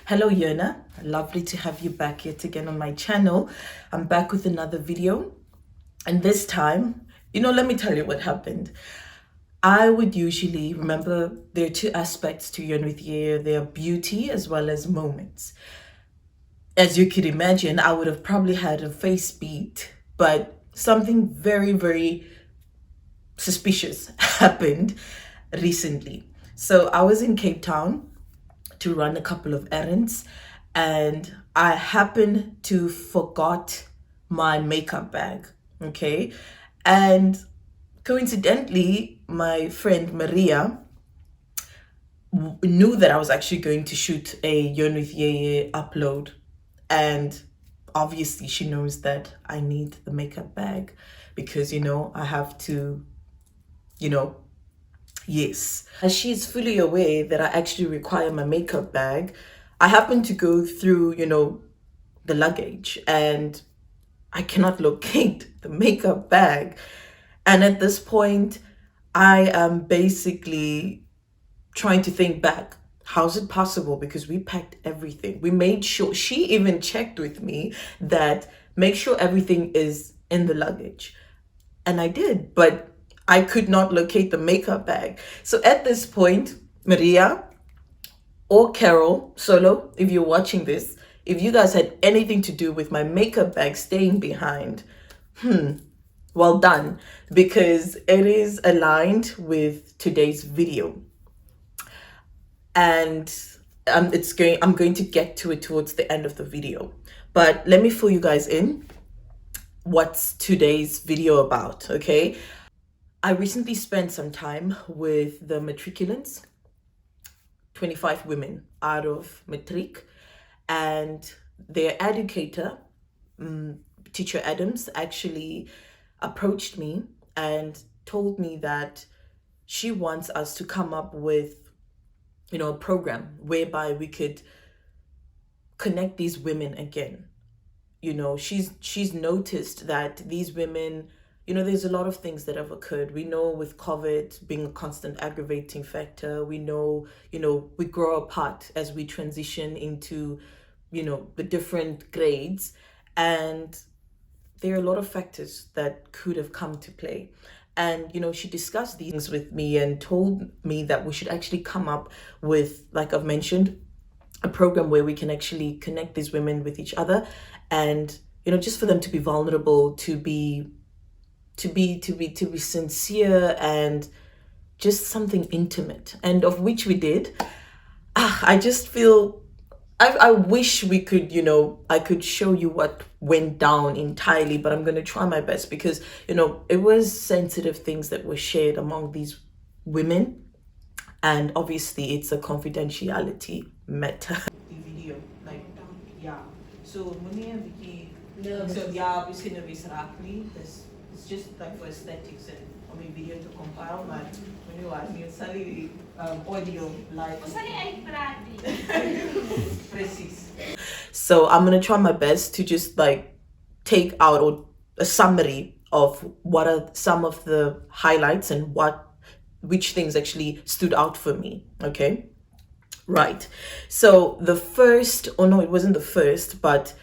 Hello Yona, lovely to have you back yet again on my channel. I'm back with another video, and this time, let me tell you what happened. I would usually remember there are two aspects to Yearn with Yeye. There are beauty as well as moments. As you could imagine, I would have probably had a face beat, but something very, very suspicious happened recently. So I was in Cape Town to run a couple of errands, and I happened to forgot my makeup bag. Okay, and coincidentally, my friend Maria knew that I was actually going to shoot a Yearn with Yeye upload, and obviously she knows that I need the makeup bag because I have to, yes. As she's fully aware that I actually require my makeup bag, I happen to go through, the luggage, and I cannot locate the makeup bag. And at this point, I am basically trying to think back. How's it possible? Because we packed everything. We made sure, she even checked with me that make sure everything is in the luggage. And I did, but I could not locate the makeup bag. So at this point, Maria or Carol, Solo, if you're watching this, if you guys had anything to do with my makeup bag staying behind, well done, because it is aligned with today's video. And I'm going to get to it towards the end of the video. But let me fill you guys in what's today's video about, okay? I recently spent some time with the matriculants, 25 women out of matric, and their educator, Teacher Adams, actually approached me and told me that she wants us to come up with a program whereby we could connect these women again. She's noticed that these women, there's a lot of things that have occurred. We know with COVID being a constant aggravating factor, we know, we grow apart as we transition into, the different grades. And there are a lot of factors that could have come to play. And, she discussed these things with me and told me that we should actually come up with, like I've mentioned, a program where we can actually connect these women with each other and, just for them to be vulnerable, to be sincere, and just something intimate, and of which we did. I just feel I wish we could, I could show you what went down entirely, but I'm going to try my best because, it was sensitive things that were shared among these women. And obviously it's a confidentiality matter. The video, like, yeah. So, obviously nervous rapidly. It's just like for aesthetics and video to compile, but when you want me, sorry, audio live. So I'm gonna try my best to just like take out a summary of what are some of the highlights and which things actually stood out for me. Okay, right. So the first, it wasn't the first, but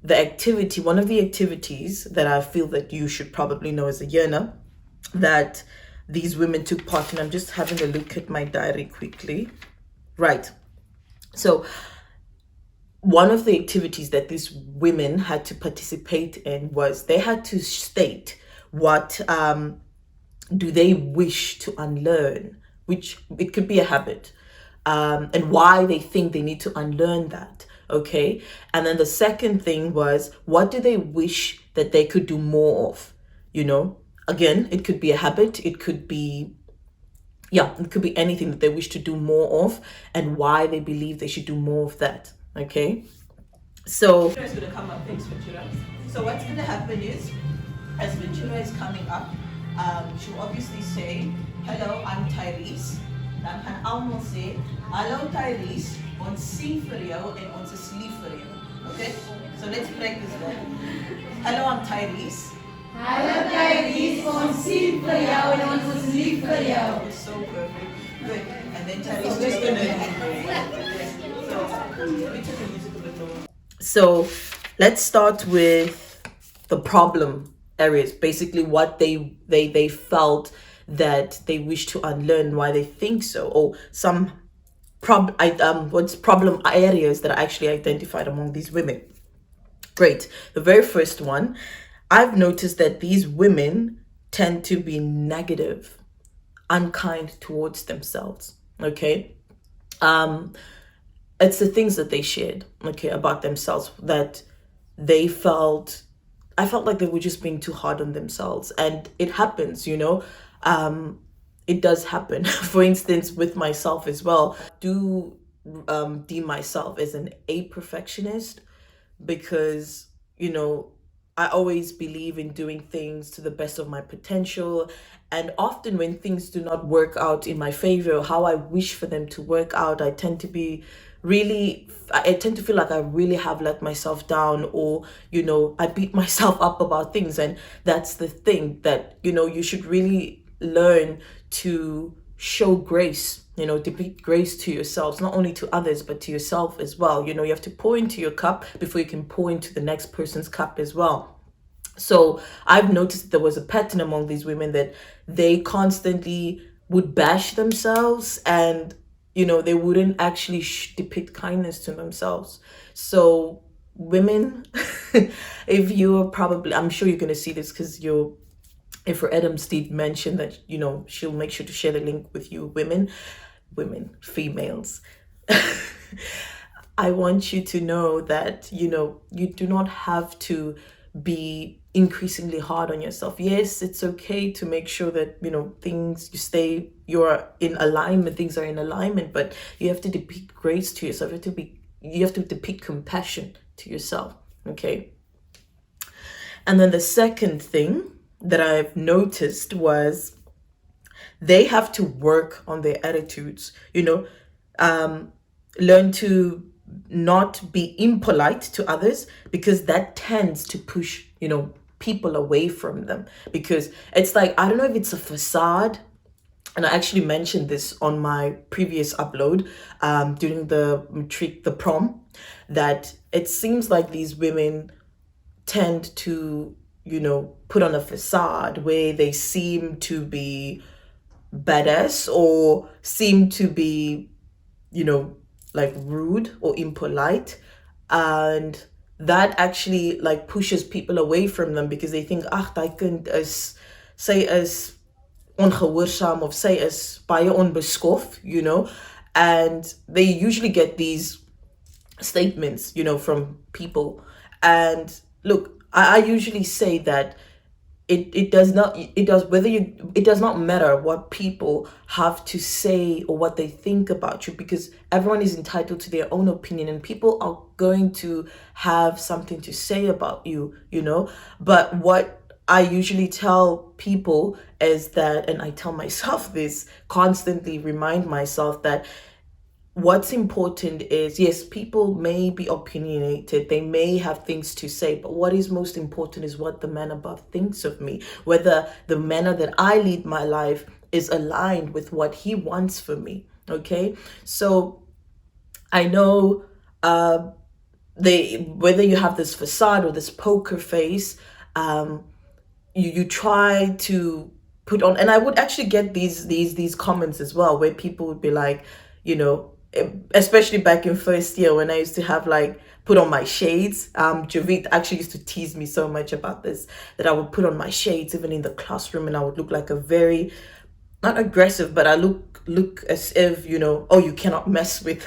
one of the activities that I feel that you should probably know as a yearner that these women took part in. I'm just having a look at my diary quickly. Right. So one of the activities that these women had to participate in was they had to state what do they wish to unlearn, which it could be a habit, and why they think they need to unlearn that. Okay. And then the second thing was, what do they wish that they could do more of? Again, it could be a habit. It could be anything that they wish to do more of and why they believe they should do more of that. Okay. So Ventura is going to come up next, Ventura. So what's going to happen is, as Ventura is coming up, she'll obviously say, hello, I'm Tyrese. Dan gaan almal sê, hallo Tyrese, ons sien vir jou en ons is lief vir jou. Okay? So let's practice that. Hello, I'm Tyrese. Hallo Tyrese, ons sien vir jou en ons is lief vir jou. So perfect. Good. And then Tyrese is just going to... So, So let's start with the problem areas, basically what they felt that they wish to unlearn, why they think so, or some what's problem areas that are actually identified among these women. Great. The very first one, I've noticed that these women tend to be negative, unkind towards themselves. Okay. It's the things that they shared, okay, about themselves, that they felt, I felt like they were just being too hard on themselves. And it happens, it does happen. For instance, with myself as well, do deem myself as an a perfectionist, because I always believe in doing things to the best of my potential. And often when things do not work out in my favor, how I wish for them to work out, I tend to feel like I really have let myself down, or I beat myself up about things. And that's the thing, that you should really learn to show grace, depict grace to yourselves, not only to others but to yourself as well. You have to pour into your cup before you can pour into the next person's cup as well. So I've noticed there was a pattern among these women, that they constantly would bash themselves, and they wouldn't actually depict kindness to themselves. So women, if you're probably, I'm sure you're going to see this, because if for Adams did mention that she'll make sure to share the link with you, females. I want you to know that you do not have to be increasingly hard on yourself. Yes, it's okay to make sure that you're in alignment, things are in alignment, but you have to depict grace to yourself. You have to depict compassion to yourself. Okay. And then the second thing that I've noticed was, they have to work on their attitudes, learn to not be impolite to others, because that tends to push, people away from them. Because it's like, I don't know if it's a facade, and I actually mentioned this on my previous upload, during the prom, that it seems like these women tend to put on a facade where they seem to be badass, or seem to be like rude or impolite, and that actually like pushes people away from them, because they think, daai kind is, sy is ongehoorsaam, of sy is baie onbeskof, and they usually get these statements from people. And look, I usually say that it does not matter what people have to say or what they think about you, because everyone is entitled to their own opinion, and people are going to have something to say about you, but what I usually tell people is that, and I tell myself this, constantly remind myself that what's important is, yes, people may be opinionated, they may have things to say, but what is most important is what the man above thinks of me, whether the manner that I lead my life is aligned with what he wants for me. Okay, so I know whether you have this facade or this poker face, you try to put on, and I would actually get these comments as well, where people would be like, especially back in first year, when I used to have like put on my shades. Javit actually used to tease me so much about this, that I would put on my shades even in the classroom, and I would look like a very, not aggressive, but I look as if, oh, you cannot mess with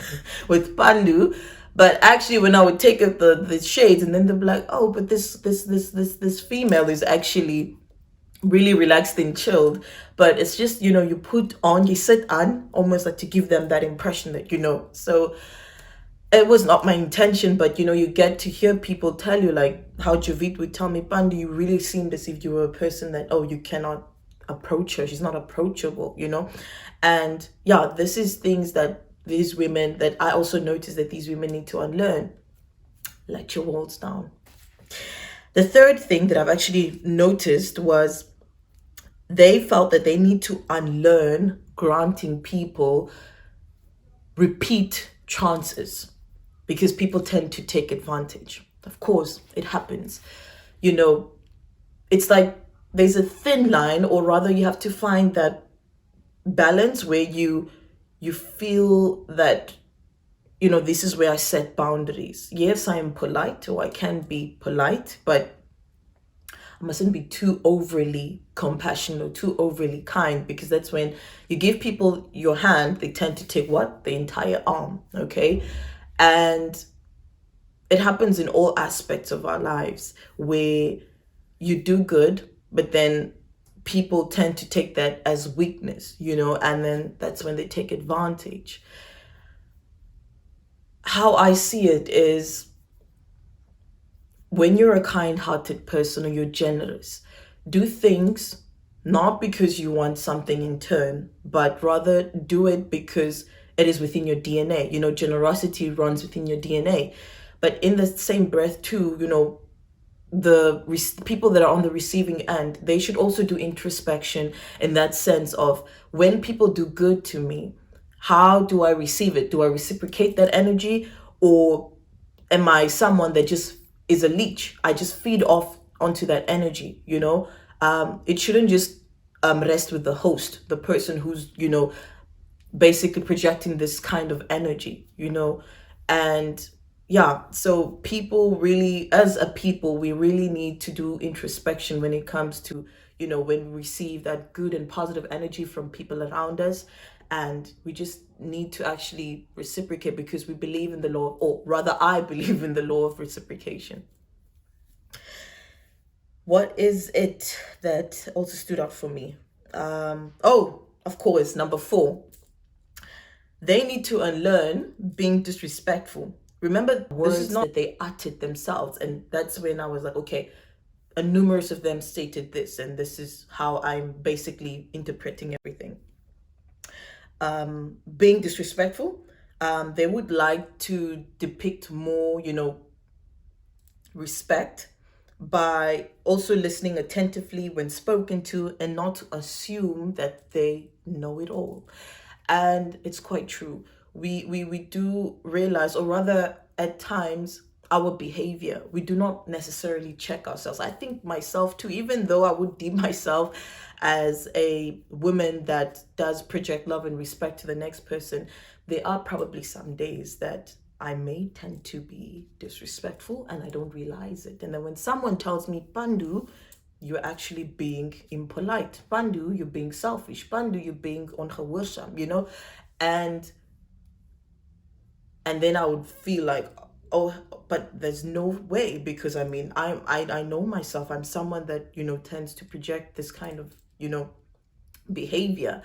with Pandu. But actually, when I would take up the shades, and then they'd be like, oh, but this female is actually really relaxed and chilled. But it's just, you sit on, almost like to give them that impression that, so it was not my intention. But you get to hear people tell you, like how Javit would tell me, Pandu, you really seemed as if you were a person that, oh, you cannot approach her, she's not approachable, and yeah, this is things that these women, that I also noticed that these women need to unlearn. Let your walls down. The third thing that I've actually noticed was, they felt that they need to unlearn granting people repeat chances. because people tend to take advantage. Of course, it happens. You know, it's like there's a thin line, or rather you have to find that balance where you feel that, you know, this is where I set boundaries. Yes, I am polite, or I can be polite, but I mustn't be too overly compassionate or too overly kind, because that's when you give people your hand, they tend to take what? The entire arm, okay? And it happens in all aspects of our lives where you do good, but then people tend to take that as weakness, you know, and then that's when they take advantage. How I see it is, when you're a kind-hearted person or you're generous, do things not because you want something in turn, but rather do it because it is within your DNA. You know, generosity runs within your DNA. But in the same breath too, you know, the people that are on the receiving end, they should also do introspection, in that sense of, when people do good to me, how do I receive it? Do I reciprocate that energy, or am I someone that just is a leech? I just feed off onto that energy, you know? It shouldn't just rest with the host, the person who's, you know, basically projecting this kind of energy, you know? And yeah, so people really, as a people, we really need to do introspection when it comes to, you know, when we receive that good and positive energy from people around us. And we just need to actually reciprocate, because we believe in the law, or rather, I believe in the law of reciprocation. What is it that also stood out for me? Oh, of course, number 4, they need to unlearn being disrespectful. Remember, this is not that they uttered themselves. And that's when I was like, okay, numerous of them stated this, and this is how I'm basically interpreting everything. Being disrespectful, they would like to depict more, you know, respect by also listening attentively when spoken to, and not to assume that they know it all. And it's quite true. We do realize, or rather at times, our behavior, we do not necessarily check ourselves. I think myself too, even though I would deem myself as a woman that does project love and respect to the next person, there are probably some days that I may tend to be disrespectful and I don't realize it. And then when someone tells me, Pandu, you're actually being impolite. Pandu, you're being selfish. Pandu, you're being on Hawasham, you know? And then I would feel like, oh, but there's no way, because I mean, I know myself. I'm someone that, you know, tends to project this kind of, you know, behavior,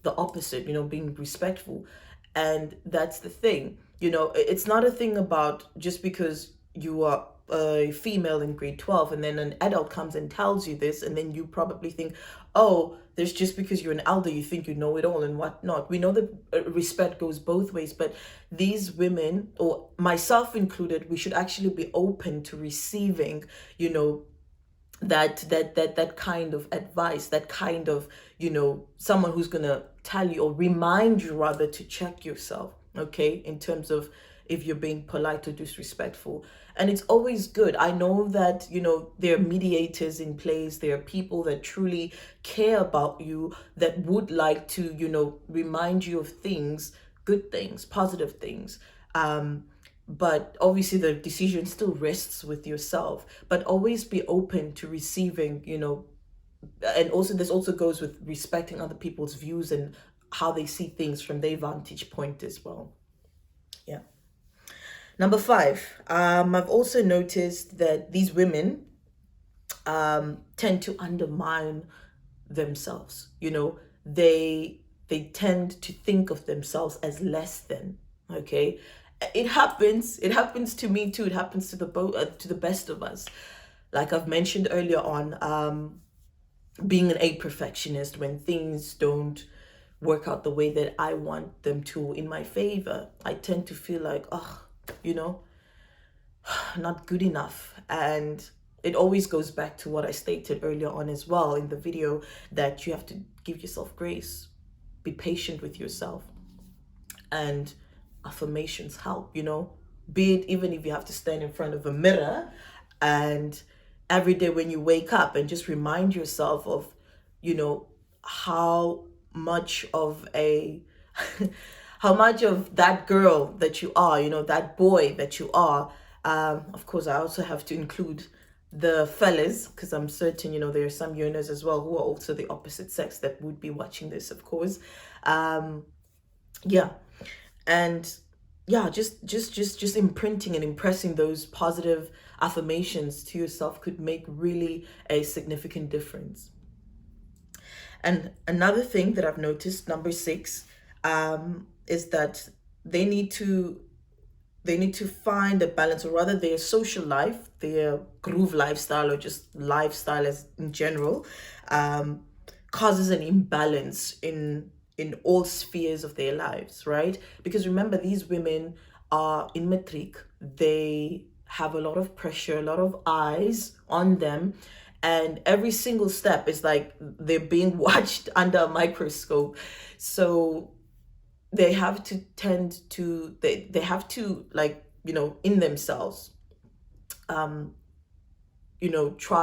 the opposite, you know, being respectful. And that's the thing, you know, it's not a thing about just because you are a female in grade 12 and then an adult comes and tells you this, and then you probably think, oh, there's just because you're an elder, you think you know it all and whatnot. We know that respect goes both ways, but these women, or myself included, we should actually be open to receiving, you know, that kind of advice, that kind of, you know, someone who's gonna tell you, or remind you rather, to check yourself, okay, in terms of if you're being polite or disrespectful. And it's always good. I know that, you know, there are mediators in place, there are people that truly care about you, that would like to, you know, remind you of things, good things, positive things. But obviously the decision still rests with yourself, but always be open to receiving, you know, and also this also goes with respecting other people's views and how they see things from their vantage point as well. Yeah. Number 5, I've also noticed that these women tend to undermine themselves. You know, they tend to think of themselves as less than. Okay, it happens. It happens to me too. It happens to the best of us. Like I've mentioned earlier on, being an A perfectionist, when things don't work out the way that I want them to in my favor, I tend to feel like, oh, you know, not good enough. And it always goes back to what I stated earlier on as well in the video, that you have to give yourself grace, be patient with yourself, and affirmations help, you know. be it even if you have to stand in front of a mirror and every day when you wake up and just remind yourself of, how much of a how much of that girl that you are, that boy that you are. Of course, I also have to include the fellas, because I'm certain, there are some yearners as well who are also the opposite sex that would be watching this, of course. Yeah. And yeah, just imprinting and impressing those positive affirmations to yourself could make really a significant difference. And another thing that I've noticed, number 6, is that they need to find a balance, or rather their social life, their groove lifestyle, or just lifestyle as in general, causes an imbalance in all spheres of their lives, right? Because remember, these women are in matric, they have a lot of pressure, a lot of eyes on them, and every single step is like they're being watched under a microscope. So they have to they have to, like, in themselves, try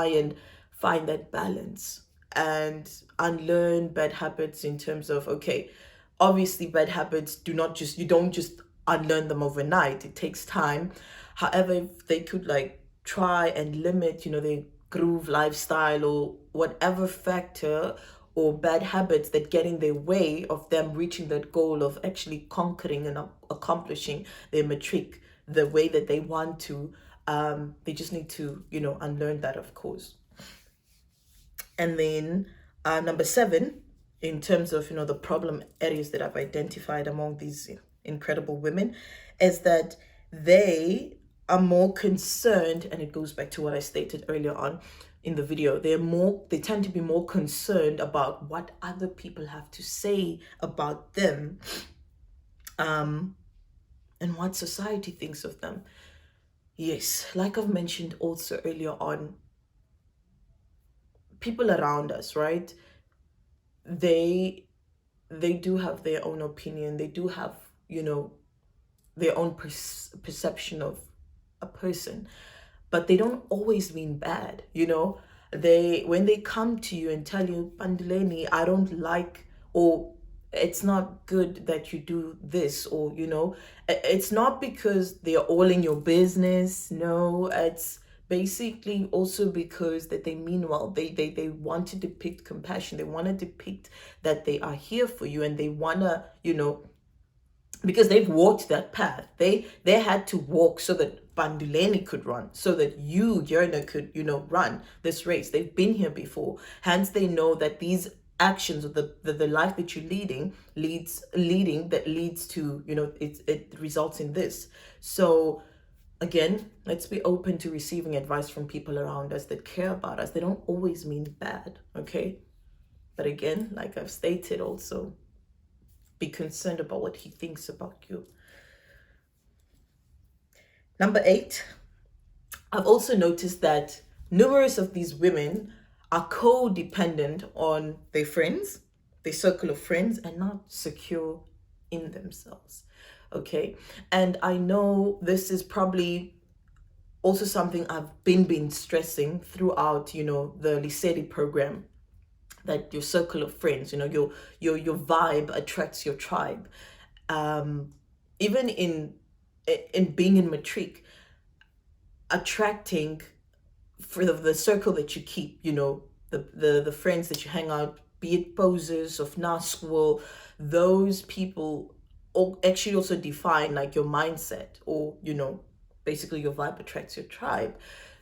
and find that balance and unlearn bad habits, in terms of, okay, obviously bad habits you don't just unlearn them overnight. It takes time. However, if they could, like, try and limit, their groove lifestyle or whatever factor or bad habits that get in their way of them reaching that goal of actually conquering and accomplishing their matric the way that they want to, they just need to, unlearn that, of course. And then number 7, in terms of, the problem areas that I've identified among these incredible women, is that they are more concerned, and it goes back to what I stated earlier on in the video. They tend to be more concerned about what other people have to say about them, and what society thinks of them. Yes, like I've mentioned also earlier on, people around us, right? They do have their own opinion. They do have, their own perception of a person, but they don't always mean bad. When they come to you and tell you, Panduleni, I don't like, or it's not good that you do this, or it's not because they're all in your business. No, it's basically also because that they mean well. They want to depict compassion. They want to depict that they are here for you, and they want to, because they've walked that path. They had to walk so that Panduleni could run, so that you, Yearning, could, run this race. They've been here before. Hence, they know that these actions, or the life that you're leads to, it results in this. So again, let's be open to receiving advice from people around us that care about us. They don't always mean bad, okay? But again, like I've stated also, be concerned about what he thinks about you. Number 8, I've also noticed that numerous of these women are codependent on their friends, their circle of friends, and not secure in themselves. Okay. And I know this is probably also something I've been stressing throughout, the Lisedi program, that your circle of friends, your vibe attracts your tribe. Even in being in matric, attracting for the circle that you keep, the friends that you hang out, be it posers of school, those people actually also define, like, your mindset, or basically your vibe attracts your tribe.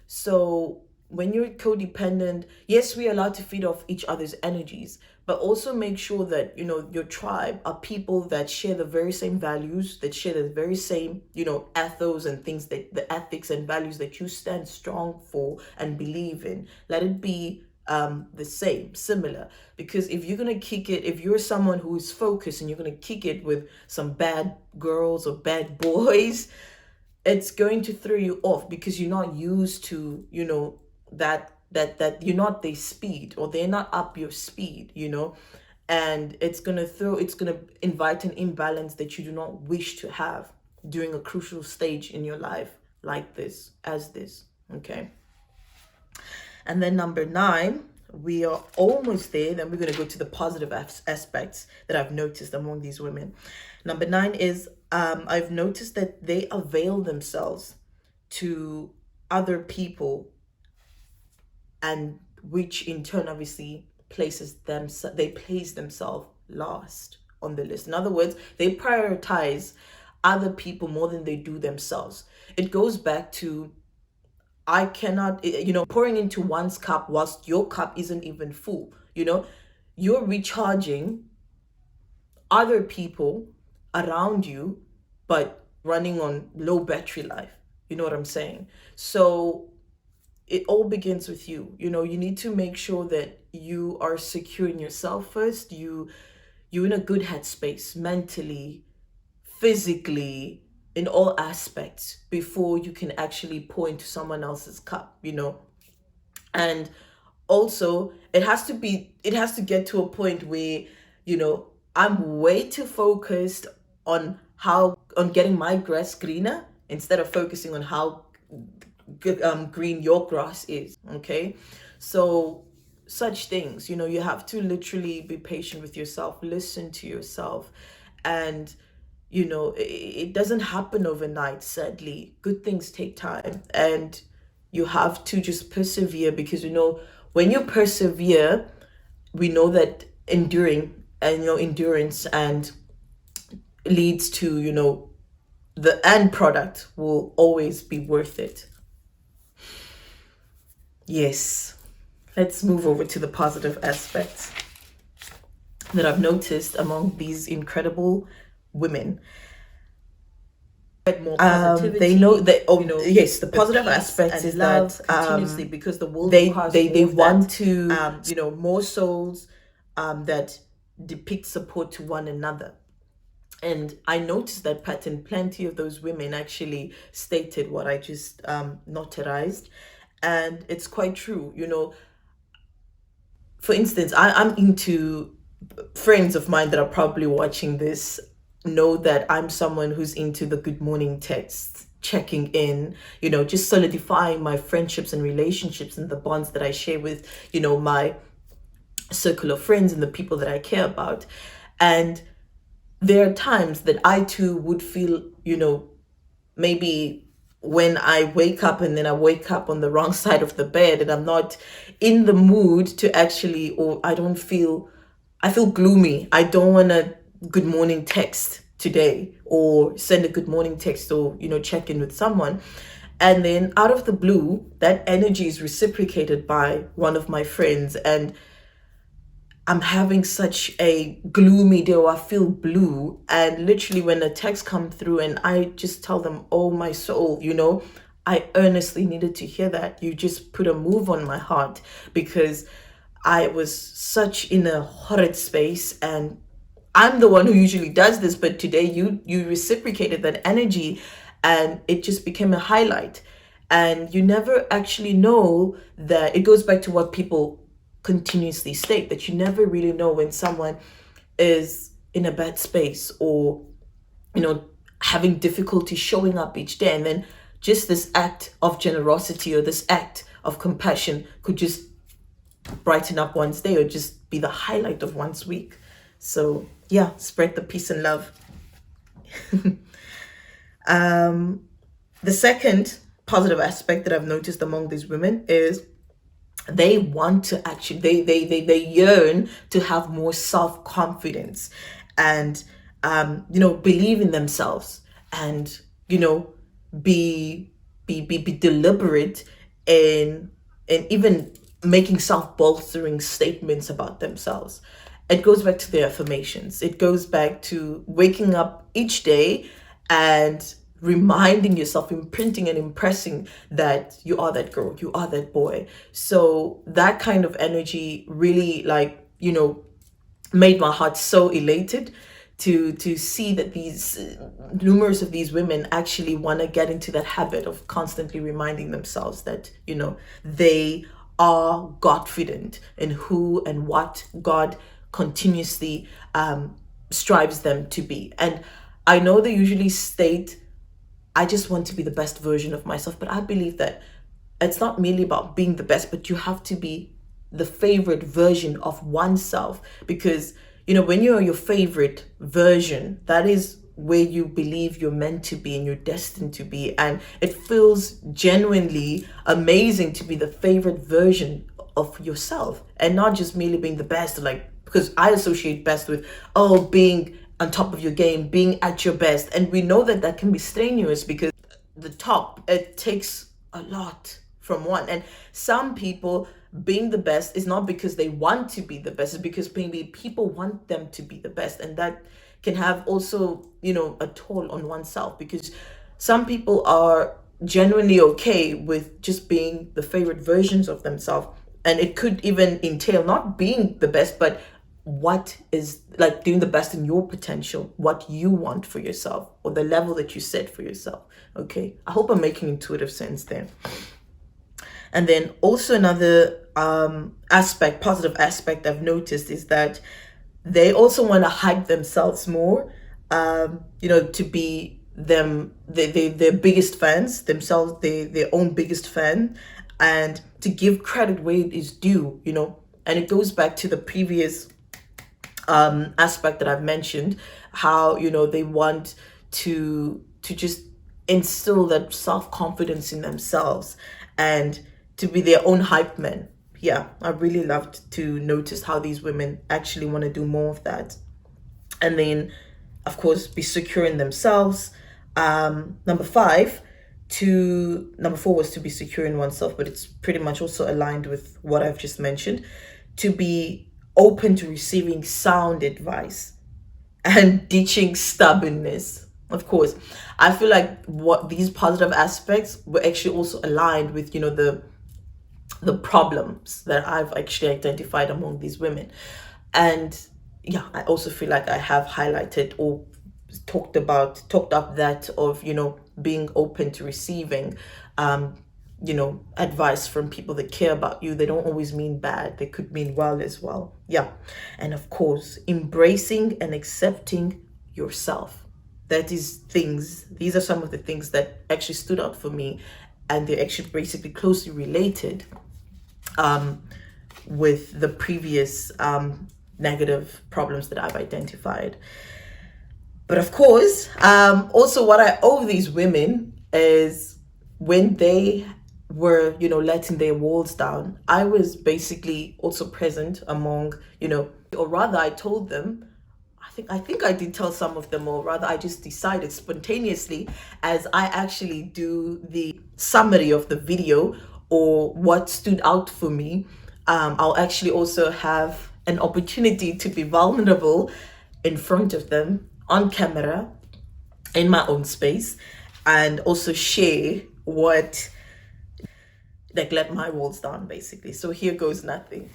So when you're codependent, yes, we're allowed to feed off each other's energies, but also make sure that, your tribe are people that share the very same values, that share the very same, ethos and things, that the ethics and values that you stand strong for and believe in. Let it be the same, similar. Because if you're gonna kick it, if you're someone who is focused and you're gonna kick it with some bad girls or bad boys, it's going to throw you off, because you're not used to, that you're not their speed, or they're not up your speed, and it's gonna invite an imbalance that you do not wish to have. during a crucial stage in your life like this, as this, okay? And then number 9, we are almost there. Then we're going to go to the positive aspects that I've noticed among these women. Number 9 is I've noticed that they avail themselves to other people, and which in turn obviously they place themselves last on the list. In other words, they prioritize other people more than they do themselves. It goes back to, I cannot, pouring into one's cup whilst your cup isn't even full. You're recharging other people around you, but running on low battery life. You know what I'm saying? So it all begins with you. You need to make sure that you are secure in yourself first. You're in a good headspace mentally, physically, in all aspects, before you can actually pour into someone else's cup. And also it has to get to a point where I'm way too focused on getting my grass greener instead of focusing on how green your grass is. Okay, so such things, you have to literally be patient with yourself, listen to yourself, and it doesn't happen overnight. Sadly, good things take time, and you have to just persevere, because when you persevere, we know that endurance and leads to the end product will always be worth it. Yes, let's move over to the positive aspects that I've noticed among these incredible women. More positivity, they know that yes, the positive aspects is that continuously, because the world they want to more souls that depict support to one another. And I noticed that pattern. Plenty of those women actually stated what I just notarized, and it's quite true. For instance, I'm into, friends of mine that are probably watching this know that I'm someone who's into the good morning texts, checking in, just solidifying my friendships and relationships and the bonds that I share with, my circle of friends and the people that I care about. And there are times that I too would feel, maybe when I wake up and then I wake up on the wrong side of the bed and I'm not in the mood to actually, or I feel gloomy. I don't want to good morning text today, or send a good morning text, or check in with someone. And then out of the blue, that energy is reciprocated by one of my friends, and I'm having such a gloomy day, or I feel blue, and literally when the text come through and I just tell them, oh my soul, I earnestly needed to hear that. You just put a move on my heart, because I was such in a horrid space, and I'm the one who usually does this, but today you reciprocated that energy, and it just became a highlight. And you never actually know that. It goes back to what people continuously state, that you never really know when someone is in a bad space, or having difficulty showing up each day, and then just this act of generosity or this act of compassion could just brighten up one's day, or just be the highlight of one's week. So yeah, spread the peace and love. The second positive aspect that I've noticed among these women is they want to actually, they yearn to have more self-confidence, and believe in themselves, and be deliberate in even making self-bolstering statements about themselves. It goes back to their affirmations. It goes back to waking up each day and reminding yourself, imprinting and impressing that you are that girl, you are that boy. So that kind of energy really, made my heart so elated to see that these numerous of these women actually want to get into that habit of constantly reminding themselves that they are confident in who and what God continuously strives them to be. And I know they usually state I just want to be the best version of myself. But I believe that it's not merely about being the best, but you have to be the favorite version of oneself. Because, when you're your favorite version, that is where you believe you're meant to be and you're destined to be. And it feels genuinely amazing to be the favorite version of yourself and not just merely being the best. Like, because I associate best with, being on top of your game, being at your best. And we know that can be strenuous because the top, it takes a lot from one. And some people being the best is not because they want to be the best, it's because maybe people want them to be the best. And that can have also, a toll on oneself, because some people are genuinely okay with just being the favorite versions of themselves. And it could even entail not being the best, but what is like doing the best in your potential, what you want for yourself, or the level that you set for yourself. Okay, I hope I'm making intuitive sense there. And then also another positive aspect I've noticed is that they also want to hype themselves more, to be their biggest fans themselves, their own biggest fan, and to give credit where it is due, and it goes back to the previous aspect that I've mentioned, how, they want to just instill that self-confidence in themselves and to be their own hype men. Yeah, I really loved to notice how these women actually want to do more of that. And then, of course, be secure in themselves. Number four was to be secure in oneself, but it's pretty much also aligned with what I've just mentioned. To be open to receiving sound advice and ditching stubbornness. Of course, I feel like what these positive aspects were actually also aligned with, the problems that I've actually identified among these women. And yeah, I also feel like I have highlighted or talked up that of, being open to receiving, advice from people that care about you. They don't always mean bad. They could mean well as well. Yeah. And of course, embracing and accepting yourself. These are some of the things that actually stood out for me, and they're actually basically closely related with the previous negative problems that I've identified. But of course, also what I owe these women is when they were, letting their walls down, I was basically also present among, or rather I told them, I think I did tell some of them, or rather I just decided spontaneously as I actually do the summary of the video or what stood out for me. I'll actually also have an opportunity to be vulnerable in front of them on camera in my own space, and also share let my walls down basically. So here goes nothing.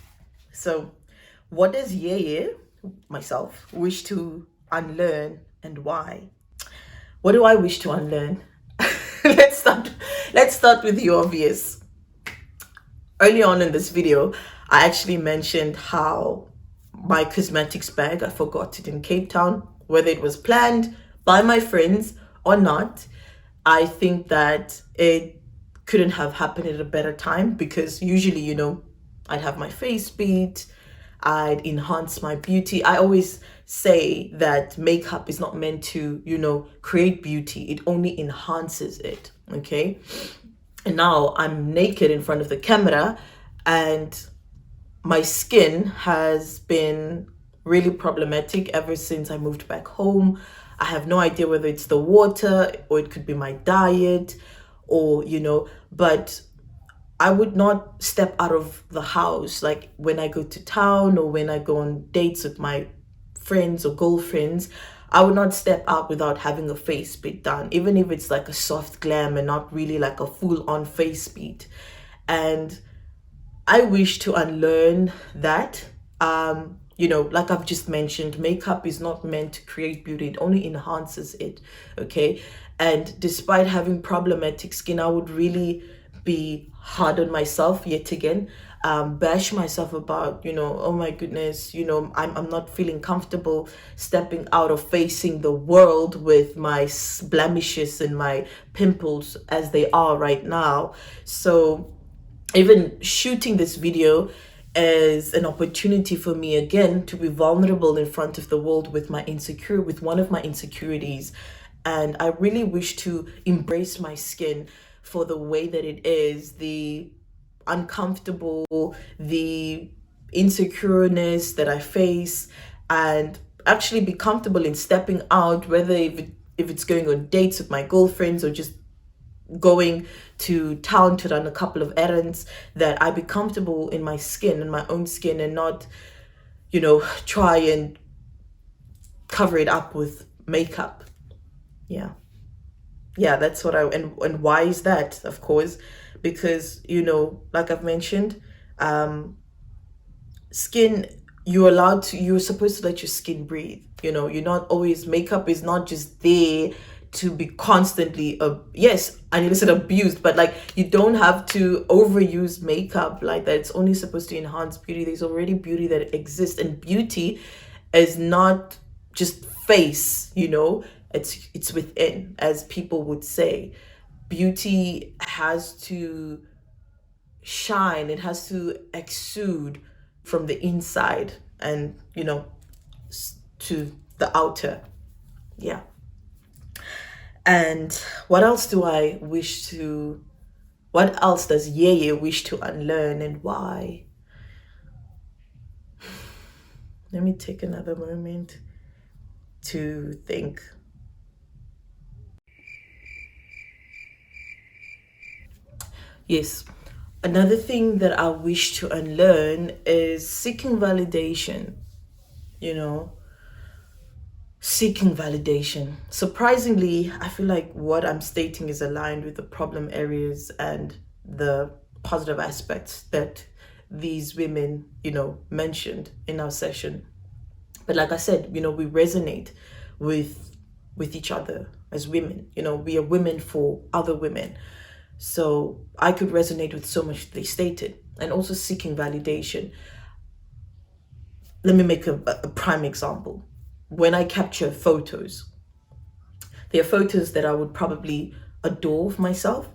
So what does Yeye, myself, wish to unlearn, and why? What do I wish to unlearn? Let's start with the obvious. Early on in this video, I actually mentioned how my cosmetics bag, I forgot it in Cape Town, whether it was planned by my friends or not. I think that it couldn't have happened at a better time, because usually, I'd have my face beat, I'd enhance my beauty. I always say that makeup is not meant to, create beauty. It only enhances it, okay? And now I'm naked in front of the camera, and my skin has been really problematic ever since I moved back home. I have no idea whether it's the water or it could be my diet, or, but I would not step out of the house, like when I go to town or when I go on dates with my friends or girlfriends. I would not step out without having a face beat done, even if it's like a soft glam and not really like a full-on face beat. And I wish to unlearn that. Like I've just mentioned, makeup is not meant to create beauty. It only enhances it, okay? And despite having problematic skin, I would really be hard on myself yet again. bash myself about, oh my goodness, I'm not feeling comfortable stepping out or facing the world with my blemishes and my pimples as they are right now. So even shooting this video is an opportunity for me again to be vulnerable in front of the world with with one of my insecurities. And I really wish to embrace my skin for the way that it is, the uncomfortable, the insecureness that I face, and actually be comfortable in stepping out, whether if it's going on dates with my girlfriends or just going to town to run a couple of errands, that I be comfortable in my skin, in my own skin, and not, try and cover it up with makeup. Yeah, that's what and why is that? Of course, because, like I've mentioned, skin, you're supposed to let your skin breathe. You're not always, makeup is not just there to be constantly, yes, I need to say abused, but like, you don't have to overuse makeup like that. It's only supposed to enhance beauty. There's already beauty that exists, and beauty is not just face, it's within, as people would say. Beauty has to shine, it has to exude from the inside and, to the outer. Yeah. And what else does Yeye wish to unlearn, and why? Let me take another moment to think. Yes, another thing that I wish to unlearn is seeking validation. Seeking validation. Surprisingly, I feel like what I'm stating is aligned with the problem areas and the positive aspects that these women, mentioned in our session. But like I said, we resonate with each other as women. We are women for other women. So I could resonate with so much they stated. And also seeking validation. Let me make a prime example. When I capture photos, there are photos that I would probably adore of myself,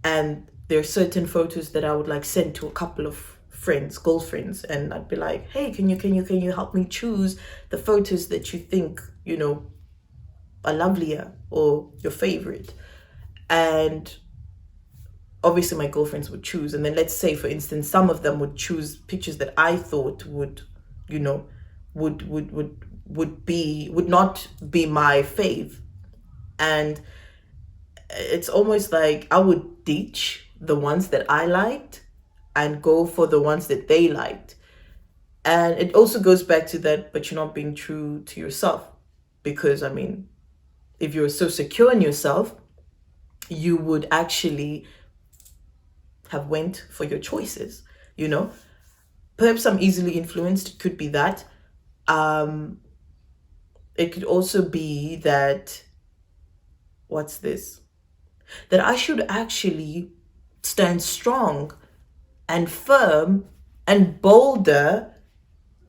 and there are certain photos that I would like send to a couple of friends, girlfriends, and I'd be like, hey, can you help me choose the photos that you think, are lovelier or your favorite? And obviously my girlfriends would choose, and then let's say, for instance, some of them would choose pictures that I thought would not be my fave. And it's almost like I would ditch the ones that I liked and go for the ones that they liked. And it also goes back to that, but you're not being true to yourself. Because if you're so secure in yourself, you would actually have went for your choices. Perhaps I'm easily influenced. It could be that. It could also be that, that I should actually stand strong and firm and bolder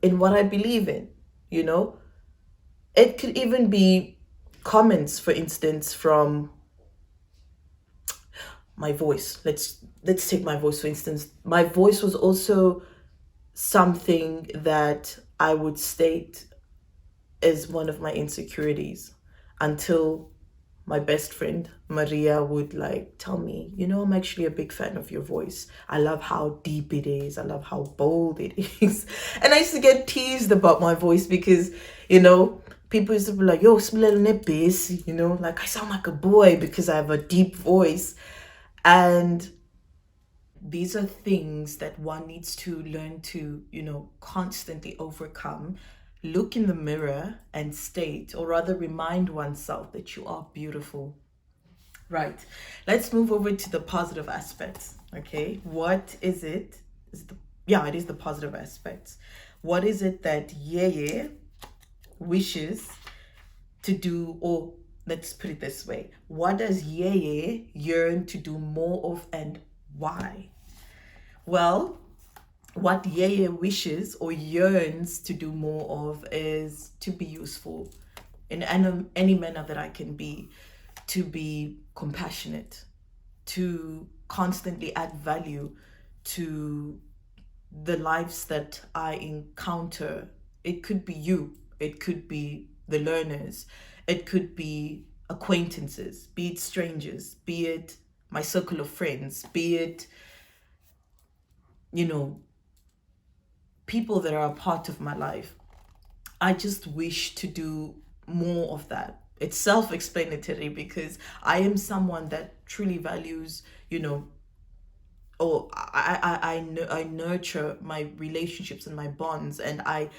in what I believe in. It could even be comments, for instance, from my voice. Let's take my voice, for instance. My voice was also something that I would state as one of my insecurities, until my best friend Maria would tell me, I'm actually a big fan of your voice. I love how deep it is. I love how bold it is. And I used to get teased about my voice because, people used to be like, yo, bass, I sound like a boy because I have a deep voice. And these are things that one needs to learn to, constantly overcome. Look in the mirror and state, or rather remind oneself, that you are beautiful. Right. Let's move over to the positive aspects. Okay. What is it? It is the positive aspects. What is it that Yeye wishes to do, or let's put it this way. What does Yeye yearn to do more of, and why? Well, what Yeye wishes or yearns to do more of is to be useful in any manner that I can be, to be compassionate, to constantly add value to the lives that I encounter. It could be you, it could be the learners, it could be acquaintances, be it strangers, be it my circle of friends, be it, you know, people that are a part of my life. I just wish to do more of that. It's self-explanatory because I am someone that truly values, or I nurture my relationships and my bonds, and I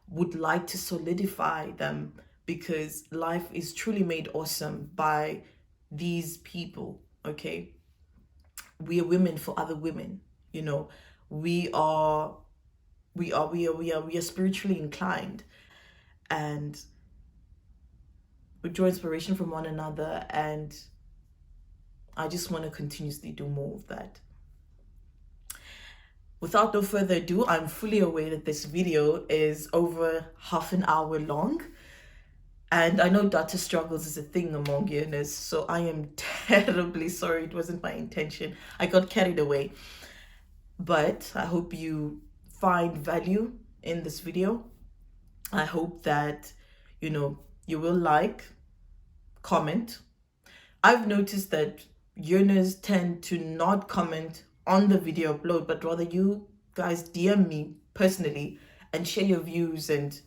would like to solidify them because life is truly made awesome by these people. Okay, we are women for other women. We are we are spiritually inclined, and we draw inspiration from one another, and I just want to continuously do more of that. Without no further ado, I'm fully aware that this video is over half an hour long, and I know data struggles is a thing among yearners, so I am terribly sorry. It wasn't my intention. I got carried away. But I hope you find value in this video. I hope that, you will like, comment. I've noticed that yearners tend to not comment on the video upload, but rather you guys DM me personally and share your views. And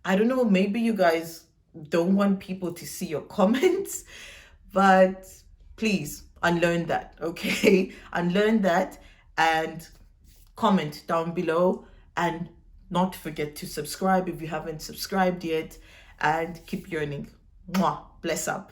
I don't know, maybe you guys don't want people to see your comments, but please unlearn that, okay? Unlearn that and comment down below, and not forget to subscribe if you haven't subscribed yet, and keep yearning. Mwah. Bless up.